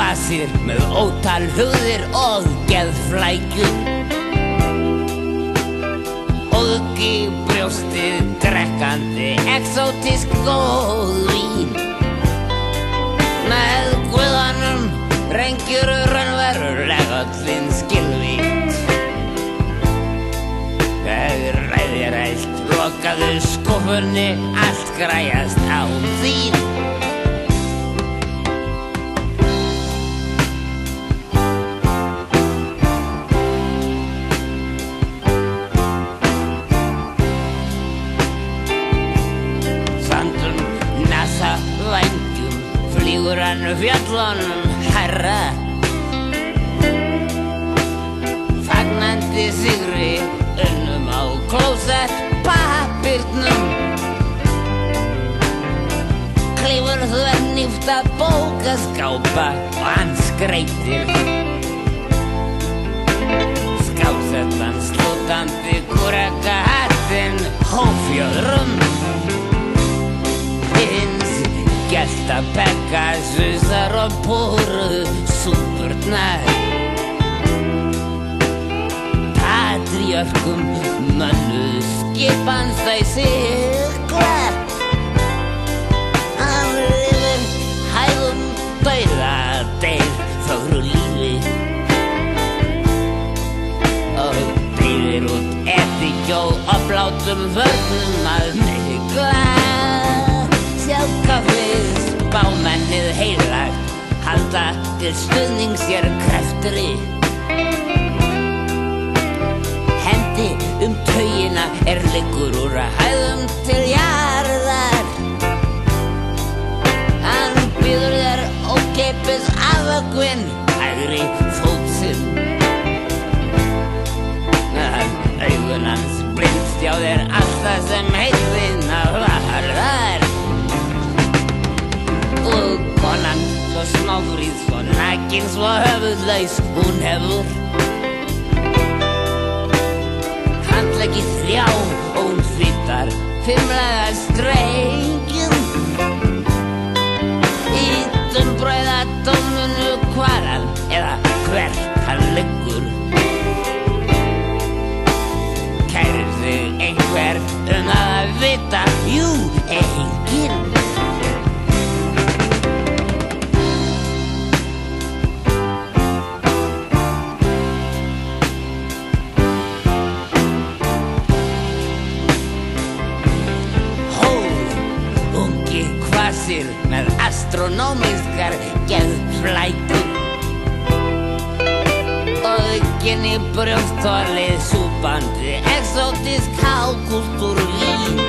kvasir með ótal hugðir og geðflækjur. Óðg í brjóstið drekkandi exótísk góð vín. Með guðanum rengjur raunverulega þinn skilvít. Ræðirælt, lokaðu skúffunni, allt græjast án þín. Sandum, nasa, vængjum, flýgur hann fjöllunum hærra. Fagnandi sigri unnum á klósett pappírnum. Klifur þvernýfta bókaskápa og hann skreytir skásettan slútandi kúrekahattinn hófjöðrum. Hins gelta Pegasusar og púru súpurnar. Patriörkum mönnuð skipan þau siglar. Hann lifir hægum dauða deyr fögru lífi og deyðir út etikjó og blátum vörnum að mikla. Sjá kaffið spámennið heilagt halda til stuðning sér kreftri. Hendi taugina liggur úr hæðum til jarðar. Hann býður þér ókeypis afvökvinn hægri fótsinn. Augun hans blindst hjá þér allt það sem heiðina varðar. Og konan svo smáfríð, svo nakin, svo höfuðlaus hún hefur handleggi þrjá og hún flyttar fimmlega strengjum. Ítum brauða dóminu hvar hann eða hvert hann liggur. Kærir þig einhver að vita? Jú, enginn. Með astronómiskar geðflækjur. Aukin í brjóstholið súpandi exótísk hákúltúr vín.